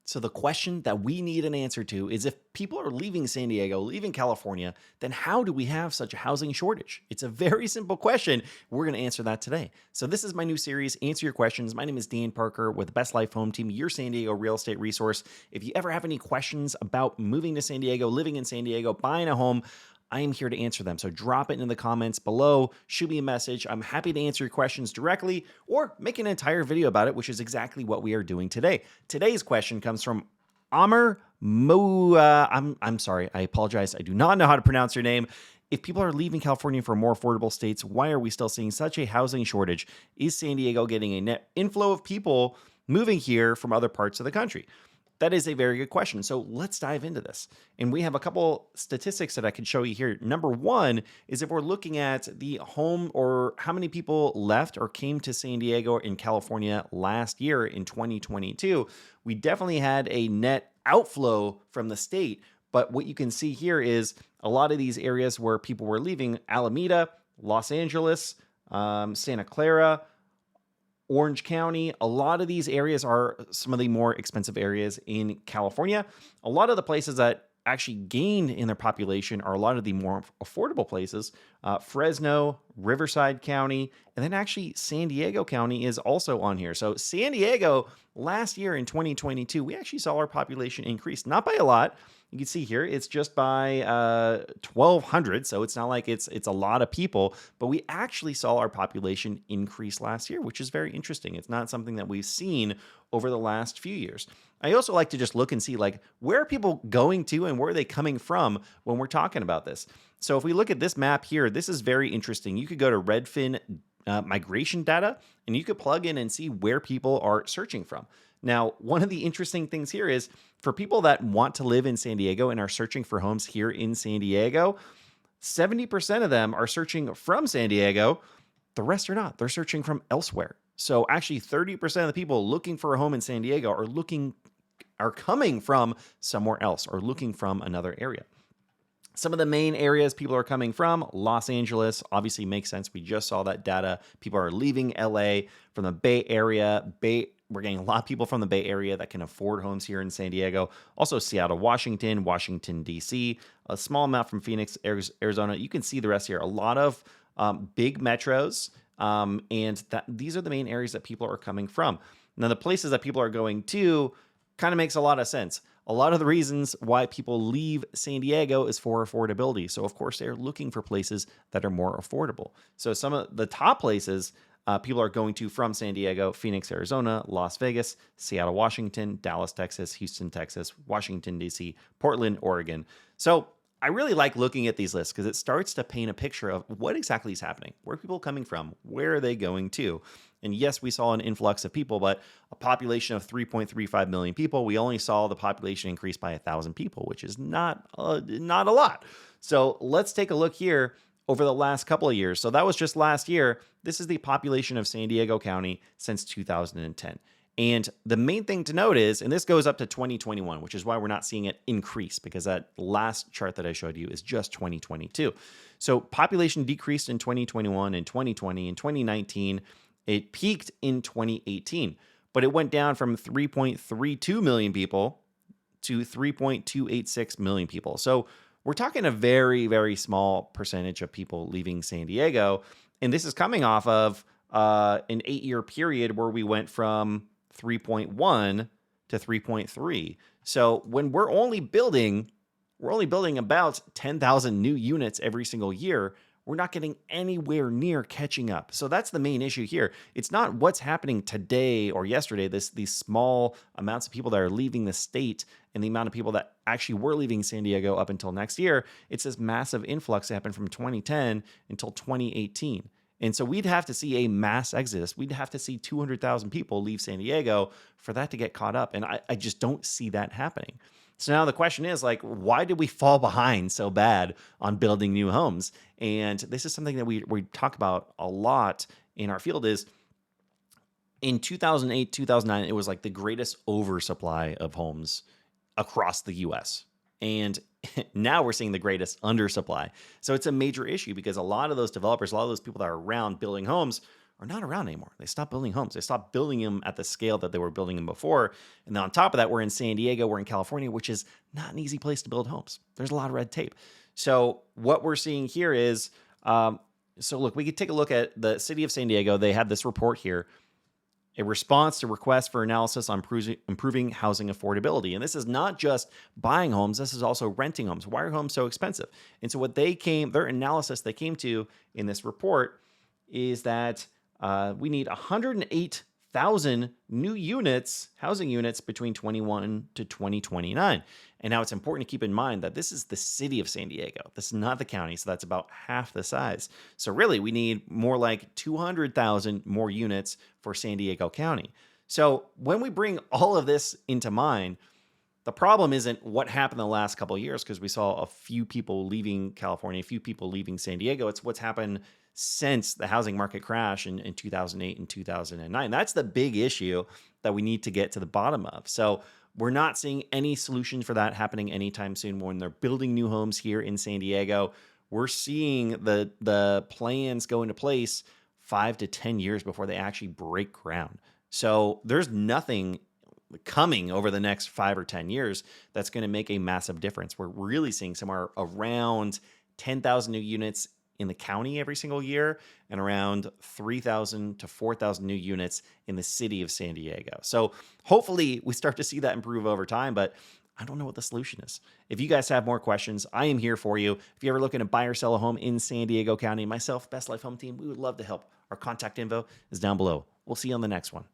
So the question that we need an answer to is if people are leaving San Diego, leaving California, then how do we have such a housing shortage? It's a very simple question. We're going to answer that today. So this is my new series, Answer Your Questions. My name is Dan Parker with Best Life Home Team, your San Diego real estate resource. If you ever have any questions about moving to San Diego, living in San Diego, buying a home, I am here to answer them. So drop it in the comments below, shoot me a message. I'm happy to answer your questions directly or make an entire video about it, which is exactly what we are doing today. Today's question comes from Amr Mo. I'm sorry. I apologize. I do not know how to pronounce your name. If people are leaving California for more affordable states, why are we still seeing such a housing shortage? Is San Diego getting a net inflow of people moving here from other parts of the country? That is a very good question. So let's dive into this. And we have a couple statistics that I can show you here. Number one is if we're looking at the home or how many people left or came to San Diego in California last year in 2022, we definitely had a net outflow from the state. But what you can see here is a lot of these areas where people were leaving: Alameda, Los Angeles, Santa Clara, Orange County. A lot of these areas are some of the more expensive areas in California. A lot of the places that actually gained in their population are a lot of the more affordable places. Fresno, Riverside County, and then actually San Diego County is also on here. So San Diego, last year in 2022, we actually saw our population increase, not by a lot. You can see here, it's just by 1,200. So it's not like it's a lot of people, but we actually saw our population increase last year, which is very interesting. It's not something that we've seen over the last few years. I also like to just look and see, like, where are people going to and where are they coming from when we're talking about this? So if we look at this map here, this is very interesting. You could go to Redfin migration data, and you could plug in and see where people are searching from. Now, one of the interesting things here is for people that want to live in San Diego and are searching for homes here in San Diego, 70% of them are searching from San Diego. The rest are not. They're searching from elsewhere. So actually 30% of the people looking for a home in San Diego are coming from somewhere else or looking from another area. Some of the main areas people are coming from: Los Angeles, obviously makes sense. We just saw that data. People are leaving LA from the Bay Area. We're getting a lot of people from the Bay Area that can afford homes here in San Diego. Also Seattle, Washington, DC, a small amount from Phoenix, Arizona. You can see the rest here. A lot of big metros, and these are the main areas that people are coming from. Now, the places that people are going to kind of makes a lot of sense. A lot of the reasons why people leave San Diego is for affordability. So, of course, they're looking for places that are more affordable. So some of the top places people are going to from San Diego: Phoenix, Arizona; Las Vegas; Seattle, Washington; Dallas, Texas; Houston, Texas; Washington, D.C., Portland, Oregon. So I really like looking at these lists because it starts to paint a picture of what exactly is happening. Where are people coming from? Where are they going to? And yes, we saw an influx of people, but a population of 3.35 million people, we only saw the population increase by 1,000 people, which is not a lot. So let's take a look here over the last couple of years. So that was just last year. This is the population of San Diego County since 2010. And the main thing to note is, and this goes up to 2021, which is why we're not seeing it increase, because that last chart that I showed you is just 2022. So population decreased in 2021 and 2020 and 2019. It peaked in 2018, but it went down from 3.32 million people to 3.286 million people. So we're talking a very, very small percentage of people leaving San Diego. And this is coming off of an 8-year period where we went from 3.1 to 3.3. So when we're only building about 10,000 new units every single year, we're not getting anywhere near catching up. So that's the main issue here. It's not what's happening today or yesterday, these small amounts of people that are leaving the state and the amount of people that actually were leaving San Diego up until next year. It's this massive influx that happened from 2010 until 2018. And so we'd have to see a mass exodus. We'd have to see 200,000 people leave San Diego for that to get caught up. And I just don't see that happening. So now the question is, like, why did we fall behind so bad on building new homes? And this is something that we talk about a lot in our field. Is in 2008, 2009, it was like the greatest oversupply of homes across the US. And now we're seeing the greatest undersupply. So it's a major issue because a lot of those developers, a lot of those people that are around building homes are not around anymore. They stopped building homes. They stopped building them at the scale that they were building them before. And then on top of that, we're in San Diego, we're in California, which is not an easy place to build homes. There's a lot of red tape. So what we're seeing here is, so look, we could take a look at the city of San Diego. They had this report here, a response to requests for analysis on improving housing affordability. And this is not just buying homes, this is also renting homes. Why are homes so expensive? And so what their analysis they came to in this report is that we need 108,000 new units, housing units between 21 to 2029. And now it's important to keep in mind that this is the city of San Diego. This is not the county, so that's about half the size. So really, we need more like 200,000 more units for San Diego County. So when we bring all of this into mind, the problem isn't what happened the last couple of years, because we saw a few people leaving California, a few people leaving San Diego. It's what's happened since the housing market crash in 2008 and 2009. That's the big issue that we need to get to the bottom of. So we're not seeing any solution for that happening anytime soon. When they're building new homes here in San Diego, we're seeing the plans go into place 5 to 10 years before they actually break ground. So there's nothing coming over the next 5 or 10 years that's going to make a massive difference. We're really seeing somewhere around 10,000 new units in the county every single year, and around 3,000 to 4,000 new units in the city of San Diego. So hopefully we start to see that improve over time, but I don't know what the solution is. If you guys have more questions, I am here for you. If you're ever looking to buy or sell a home in San Diego County, myself, Best Life Home Team, we would love to help. Our contact info is down below. We'll see you on the next one.